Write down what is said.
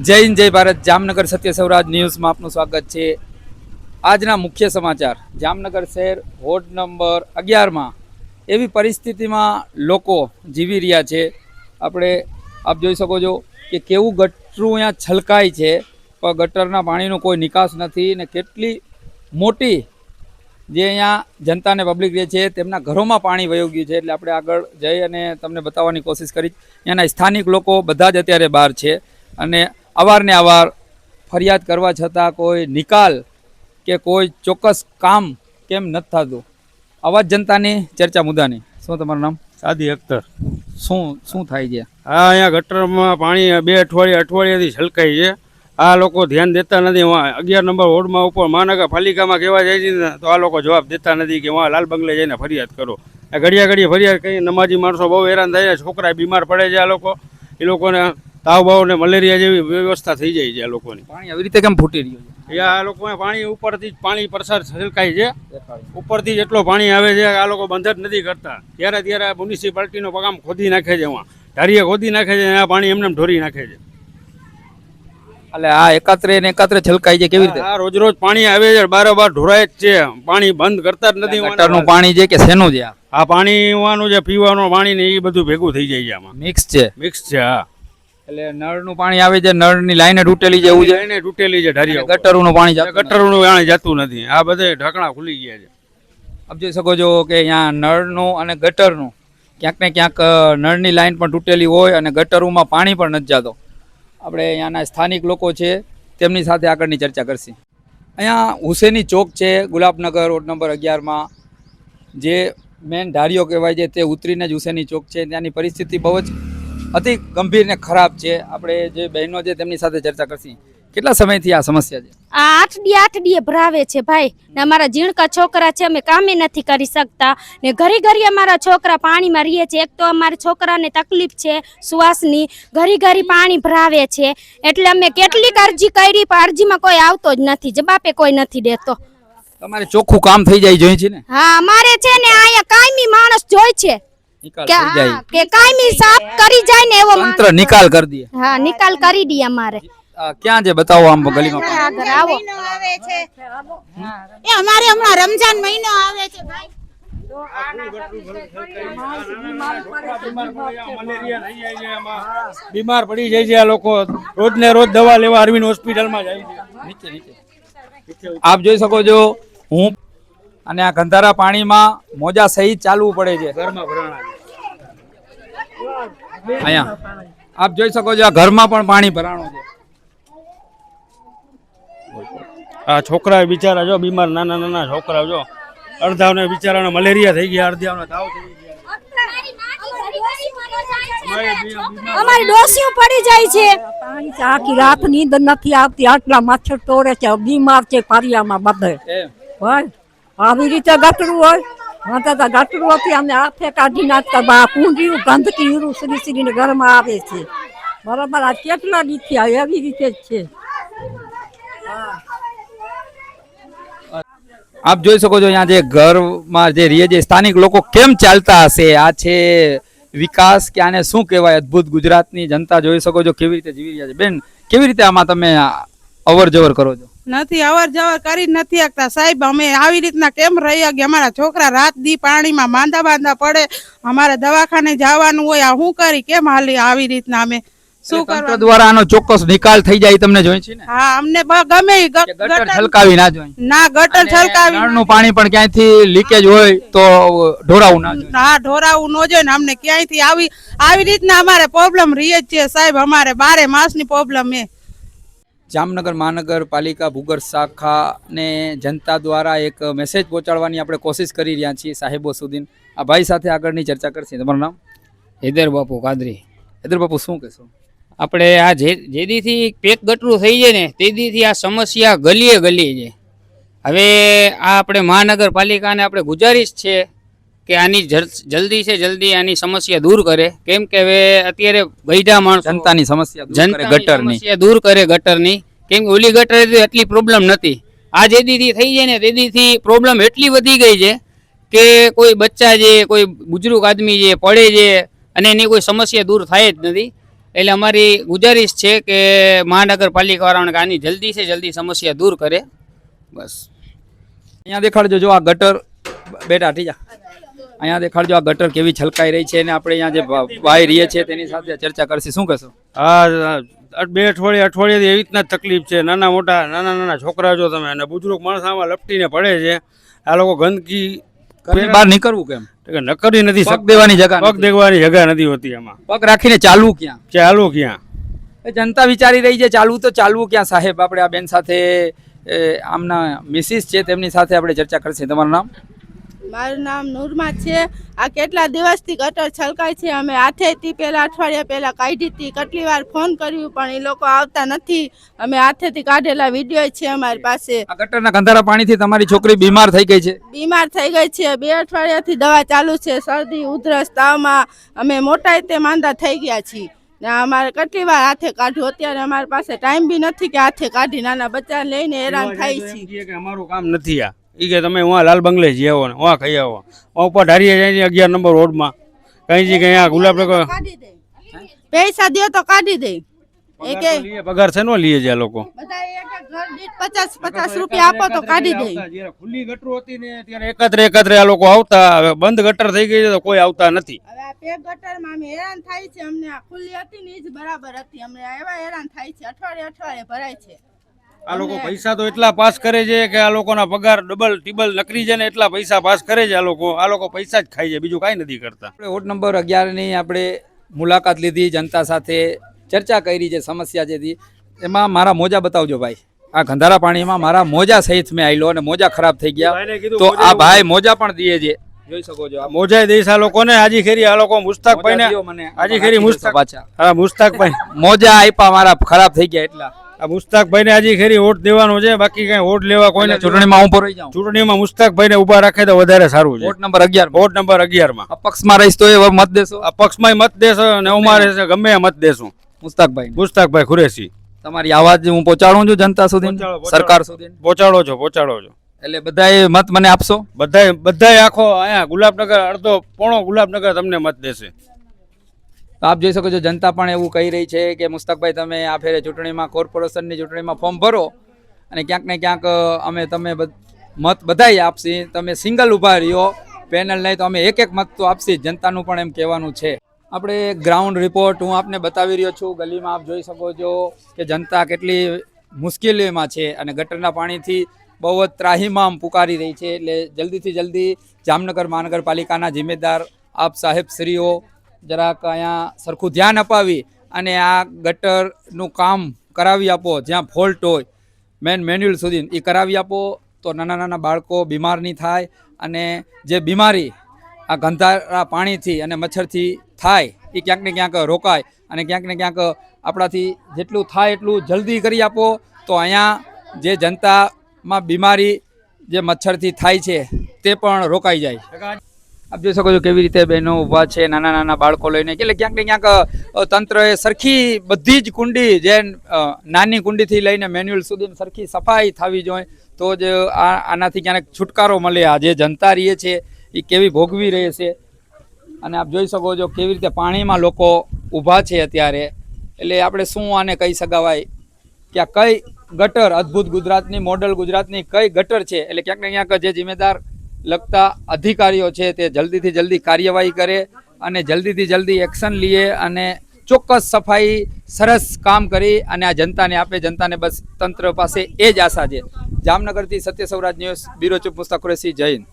જય હિન્દ જય ભારત. જામનગર સત્ય સ્વરાજ ન્યૂઝમાં આપનું સ્વાગત છે. આજના મુખ્ય સમાચાર. જામનગર શહેર વોર્ડ નંબર 11માં એવી પરિસ્થિતિમાં લોકો જીવી રહ્યા છે. આપ જોઈ શકો છો કે કેવું ગટરું અહીંયા છલકાય છે, પણ ગટરના પાણીનો કોઈ નિકાસ નથી ને કેટલી મોટી જે અહીંયા જનતાને પબ્લિક રહે છે તેમના ઘરોમાં પાણી વયું ગયું છે. એટલે આપણે આગળ જઈ અને તમને બતાવવાની કોશિશ કરી. અહીંયાના સ્થાનિક લોકો બધા જ અત્યારે બહાર છે અને અવારને અવાર ફરિયાદ કરવા છતાં કોઈ નિકાલ કે કોઈ ચોક્કસ કામ કેમ નથી થતું. અવાજ જનતાની ચર્ચા મુદ્દાની. શું તમારું નામ? સાદી અખ્તર. શું થાય છે? હા, અહીંયા ગટરમાં પાણી 2 અઠવાડિયાથી છલકાય છે. આ લોકો ધ્યાન દેતા નથી. 11 નંબર વોર્ડમાં ઉપર મહાનગરપાલિકામાં કહેવા જાય છે ને તો આ લોકો જવાબ દેતા નથી કે લાલ બંગલે જઈને ફરિયાદ કરો. આ ઘડિયા ફરિયાદ કરી. નમાજી માણસો બહુ હેરાન થાય છે, છોકરા બીમાર પડે છે. આ લોકોને તાવ બાવ ને મલેરિયા જેવી વ્યવસ્થા થઈ જાય છે. આ લોકોની પાણી આવી રીતે કેમ ફૂટી રહ્યું છે? આ લોકો પાણી ઉપરથી પાણી પ્રસાર છલકાય છે. ઉપરથી જેટલો પાણી આવે છે આ લોકો બંધ જ નથી કરતા. ત્યારે મ્યુનિસિપાલિટીનો કામ ખોદી નાખે છે. ધારીએ ખોદી નાખે છે. આ પાણી એમને ઢોરી નાખે છે. એટલે આ એકાત્રે છલકાય છે કેવી રીતે? આ રોજ પાણી આવે છે, બારોબાર ઢોરાય જ છે. પાણી બંધ કરતા જ નથી. ગટરનું પાણી છે કે શેનું છે? આ પાણીનું જે પીવાનું પાણી ને એ બધું ભેગું થઈ જાય છે. આમાં મિક્સ છે. હા, એટલે નળનું પાણી આવે છે, નળની લાઈન તૂટેલી છે, એવું છે. એને તૂટેલી છે. ગટરનું પાણી જતું નથી. આ બધે ઢાંકણા ખુલી ગયા છે. આપ જોઈ શકો છો કે અહીંયા નળનું અને ગટરનું ક્યાંક ને ક્યાંક નળની લાઈન પણ તૂટેલી હોય અને ગટરોમાં પાણી પણ નથી જતો. આપણે અહીંયાના સ્થાનિક લોકો છે તેમની સાથે આગળની ચર્ચા કરશી. અહીંયા હુસેની ચોક છે, ગુલાબનગર વોર્ડ નંબર 11માં જે મેન ધારીઓ કહેવાય છે તે ઉતરીને જ હુસેની ચોક છે. ત્યાંની પરિસ્થિતિ બહુ જ અતિ ગંભીર ને ખરાબ છે. આપણે જે બહેનો છે તેમની સાથે ચર્ચા કરશી. કેટલા સમયથી આ સમસ્યા છે? આ 8 દી ભરાવે છે ભાઈ. ને અમારા ઝીણકા છોકરા છે, અમે કામે નથી કરી શકતા ને ઘરી અમારા છોકરા પાણીમાં રહીએ છે. એક તો અમારા છોકરાને તકલીફ છે શ્વાસની, ઘરી પાણી ભરાવે છે. એટલે અમે કેટલીક અરજી કરી પણ અરજીમાં કોઈ આવતો જ નથી, જવાબે કોઈ નથી દેતો. તમારે ચોખ્ખું કામ થઈ જાય જોઈએ છે ને? હા, અમારે છે ને અહીંયા કાયમી માણસ જોઈ છે કે કાયમી સાફ કરી જાય ને એવો તંત્ર નિકાલ કરી દે. હા, નિકાલ કરી દે. અમારે ક્યાં છે બતાવો આમ ગલીમાં? આવો આવે છે એ અમારે હમણાં રમજાન મહિનો આવે છે ભાઈ. બીમાર પડી જાય છે. આ લોકો રોજ ને રોજ દવા લેવા અરવિંદ હોસ્પિટલમાં જાય છે. આપ જોઈ શકો છો હું અને આ ગંધારા પાણીમાં મોજા સહિત ચાલવું પડે છે. અહીંયા આપ જોઈ શકો છો આ ઘરમાં પણ પાણી ભરાણું છે. આ છોકરા બિચારા જો બીમાર, નાના છોકરા જો, અડધાને બિચારાને મલેરિયા થઈ ગયા, અડધાને તાવ થઈ ગયા. અમારી ડોસીઓ પડી જાય છે. પાણી આખી રાત નીંદર નથી આવતી. આટલા મચ્છર તોડે છે, બીમાર છે ફરિયામાં બધે. ભાઈ આવી રીતે ગટરું હોય ગટરું હતી અમે હાથે કાઢી નાખતા. કુંડીયું ગંદકી શ્રી ઘરમાં આવે છે. બરાબર. આ કેટલા દીથી એવી રીતે જ છે. આપ જોઈ શકો છો અહીંયા જે ઘરમાં જે રહે છે સ્થાનિક લોકો કેમ ચાલતા હશે. આ છે વિકાસ કે આને શું કહેવાય? અદ્ભુત ગુજરાતની જનતા જોઈ શકો છો કેવી રીતે જીવી રહ્યા છે. બેન, કેવી રીતે આમાં તમે અવર જવર કરો છો? નથી અવર જવર કરી નથી શકતા સાહેબ. અમે આવી રીતના કેમ રહી શકીએ? અમારા છોકરા રાત દી પાણીમાં માંદા પડે. અમારે દવાખાને જવાનું હોય. આ શું કરી કેમ હાલી આવી રીતના? અમે શું કરવા દ્વારા આનો ચોક્કસ નિકાલ થઈ જાય તમને જોઈએ છે ને? હા, અમને ગમે ગટર છલકાવી ના જોઈએ. ના, ગટર છલકાવી. નળનું પાણી પણ ક્યાંયથી લીકેજ હોય તો ઢોરાવું ના જોઈએ. હા, ઢોરાવું ન જોઈએ ને. અમને ક્યાંયથી આવી રીતના અમારે પ્રોબ્લેમ રહે જ છે સાહેબ. અમારે 12 માસની પ્રોબ્લેમ છે. જામનગર મહાનગરપાલિકા ભૂગર્ભ શાખાને જનતા દ્વારા એક મેસેજ પહોંચાડવાની આપણે કોશિશ કરી રહ્યા છીએ સાહેબો સુધી. આ ભાઈ સાથે આગળની ચર્ચા કરશે. તમારું નામ? હેદર બાપુ કાદરી. હેદર બાપુ, શું કહેશો? આપણે આ જેદીથી પેક ગટરું થઈ જાય ને તેદીથી આ સમસ્યા ગલીએ છે. હવે આ આપણે મહાનગરપાલિકાને આપણે ગુજારિશ છે કે આની જલ્દી આની સમસ્યા દૂર કરે. કેમ કે હવે અત્યારે ગઈઢા માણસો જનતાની સમસ્યા દૂર કરે ગટરની. કેમ કે ઓલી ગટર એટલી પ્રોબ્લેમ નથી. આ જેદીથી થઈ જાય ને તેદીથી પ્રોબ્લેમ એટલી વધી ગઈ છે કે કોઈ બચ્ચા છે, કોઈ બુજુર્ગ આદમી છે પડે છે અને એની કોઈ સમસ્યા દૂર થાય જ નથી. એટલે અમારી ગુજારિશ છે કે મહાનગરપાલિકાવાળાને કે આની જલ્દી સે જલ્દી સમસ્યા દૂર કરે બસ. અહીંયા દેખાડજો જો આ ગટર, બેટા ઠીક અહીંયા દેખાડજો આ ગટર કેવી છલકાઈ રહી છે અને આપણે અહીંયા જે ભાઈ રહીએ છીએ તેની સાથે ચર્ચા કરશે. શું કહેશો? આ 2 અઠવાડિયાથી એવી રીતના જ તકલીફ છે. નાના છોકરા જો તમે અને બુજુર્ગ માણસ આમાં લપટીને પડે છે. આ લોકો ગંદકી ઘરની બહાર નીકળવું કેમ? નકરી નથી, પગ દેવાની જગ્યા પગ દેવાની જગ્યા નથી હોતી એમાં. પગ રાખીને ચાલવું ક્યાં? ચાલુ ક્યાં? એ જનતા વિચારી રહી છે ચાલવું તો ચાલવું ક્યાં સાહેબ. આપણે આ બેન સાથે આમના મિસિસ છે તેમની સાથે આપણે ચર્ચા કરશે. તમારું નામ? મારું નામ નૂરમા છે. આ કેટલા દિવસથી ગટર છલકાય છે. અમે હાથેથી પહેલા અઠવાડિયા પહેલા કાઢી હતી, કેટલી વાર ફોન કર્યું પણ એ લોકો આવતા નથી. અમે હાથેથી કાઢેલા વિડીયો છે અમારી પાસે. આ ગટરના ગંધારા પાણીથી તમારી છોકરી બીમાર થઈ ગઈ છે? બીમાર થઈ ગઈ છે. 2 અઠવાડિયાથી દવા ચાલુ છે. શરદી, ઉધરસ, તાવમાં અમે મોટા રીતે માંદા થઈ ગયા છીએ. ને અમારે કેટલી વાર હાથે કાઢ્યું. અત્યારે અમારી પાસે ટાઈમ બી નથી કે હાથે કાઢી. નાના બચ્ચા લઈને હેરાન થાય છે. કે અમારું કામ નથી આ. એ કે તમે વहाँ લાલ બંગલે જઈ આવો ને વहाँ ખાઈ આવો. વहाँ ઉપર ઢારીએ જાય 11 નંબર રોડમાં કઈ કઈ આ ગુલાબનગર પૈસા દે તો કાઢી દે. પગાર છે નો લીએ છે આ લોકો. બધા એક એક ઘર દીઠ 50 રૂપિયા આપો તો કાઢી દે. જ્યારે ખુલ્લી ગટરો હતી ને ત્યારે એકત્રે આ લોકો આવતા. હવે બંધ ગટર થઈ ગઈ છે તો કોઈ આવતા નથી. હવે આ પેક ગટરમાં અમે હેરાન થાય છે. અમને આ ખુલ્લી હતી ને એ જ બરાબર હતી. અમને એવા હેરાન થાય છે. અઠવાડિયે ભરાય છે. આ લોકો પૈસા તો એટલા પાસ કરે છે કે આ લોકોના પગાર ડબલ ટિબલ નકરી છે ને એટલા પૈસા પાસ કરે છે. આ લોકો પૈસા જ ખાય છે, બીજું કાંઈ નથી કરતા. આપણે વોર્ડ નંબર 11ની આપણે મુલાકાત લીધી, જનતા સાથે ચર્ચા કરી છે સમસ્યા જેથી. એમાં મારા મોજા બતાવજો ભાઈ. આ ગંધારા પાણીમાં મારા મોજા સહિત મેં આવેલો અને મોજા ખરાબ થઈ ગયા. તો આ ભાઈ મોજા પણ દીએ છે, જોઈ શકો છો. મોજાય દઈશ આ લોકોને. હાજી ખેરી આ લોકો મુસ્તાકભાઈ ને હાજી ખેરી મુસ્તાકભાઈ મોજા આપ્યા મારા ખરાબ થઈ ગયા એટલા. આ મુસ્તાકભાઈ ને હાજી ખેરી વોટ દેવાનો છે. બાકી કઈ વોટ લેવા કોઈને ચૂંટણીમાં હું રહી જાઉં. ચૂંટણીમાં મુસ્તાકભાઈ ને ઉભા રાખે તો વધારે સારું છે. Vote number 11. વોટ નંબર 11 માં અપક્ષમાં રહીશ તો એ મત દેશો? અપક્ષમાં મત દેશો અને અમારે ગમે એ મત દેશું. મુસ્તાકભાઈ ખુરેશી. તમારી આવાજ હું પહોંચાડું છું જનતા સુધી, સરકાર સુધી પહોંચાડો છો. એટલે બધાએ મત મને આપશો? બધાય આખો અહીંયા ગુલાબનગર પોણો ગુલાબનગર તમને મત દેશે. તો આપ જોઈ શકો છો જનતા પણ એવું કહી રહી છે કે મુસ્તાકભાઈ તમે આ ફેરે ચૂંટણીમાં કોર્પોરેશનની ચૂંટણીમાં ફોર્મ ભરો અને ક્યાંક ને ક્યાંક તમે મત બધાય આપશી. તમે સિંગલ ઊભા રહ્યો, પેનલ નહીં તો અમે એક મત તો આપશી. જનતાનું પણ એમ કહેવાનું છે. આપણે ગ્રાઉન્ડ રિપોર્ટ હું આપને બતાવી રહ્યો છું. ગલીમાં આપ જોઈ શકો છો કે જનતા કેટલી મુશ્કેલીમાં છે અને ગટરના પાણીથી બહુ જ ત્રાહિમામ પુકારી રહી છે. એટલે જલ્દીથી જલ્દી જામનગર મહાનગરપાલિકાના જિમ્મેદાર આપ સાહેબશ્રીઓ જરાક અહીંયા સરખું ધ્યાન અપાવી અને આ ગટરનું કામ કરાવી આપો. જ્યાં ફોલ્ટ હોય મેન મેન્યુઅલ સુધી એ કરાવી આપો તો નાના બાળકો બીમાર નહીં થાય. અને જે બીમારી આ ગંધારા પાણીથી અને મચ્છરથી થાય એ ક્યાંક ને ક્યાંક રોકાય અને ક્યાંક ને ક્યાંક આપણાથી જેટલું થાય એટલું જલ્દી કરી આપો તો અહીંયા જે જનતામાં બીમારી જે મચ્છરથી થાય છે તે પણ રોકાઈ જાય. આપ જોઈ શકો છો કેવી રીતે બહેનો ઊભા છે નાના બાળકો લઈને. એટલે ક્યાંક ને ક્યાંક તંત્રએ સરખી બધી જ કુંડી જે નાની કુંડીથી લઈને મેન્યુઅલ સુધી સરખી સફાઈ થવી જોઈએ તો જ આનાથી ક્યાંક છુટકારો મળે. આ જે જનતા રહે છે એ કેવી ભોગવી રહી છે અને આપ જોઈ શકો છો કેવી રીતે પાણીમાં લોકો ઊભા છે અત્યારે. એટલે આપણે શું આને કહી શકાવાય કે આ કઈ ગટર અદ્ભુત ગુજરાતની, મોડલ ગુજરાતની કઈ ગટર છે. એટલે ક્યાંક ને ક્યાંક જે જિમ્મેદાર લગતા અધિકારીઓ છે તે જલ્દીથી જલ્દી કાર્યવાહી કરે અને જલ્દીથી જલ્દી એક્શન લે અને ચોક્કસ સફાઈ સરસ કામ કરી અને આ જનતાને આપે. જનતાને બસ તંત્ર પાસે એ જ આશા છે. જામનગરથી Satya Sauraj news, bureau chief Mustak Qureshi. જય હિન્દ.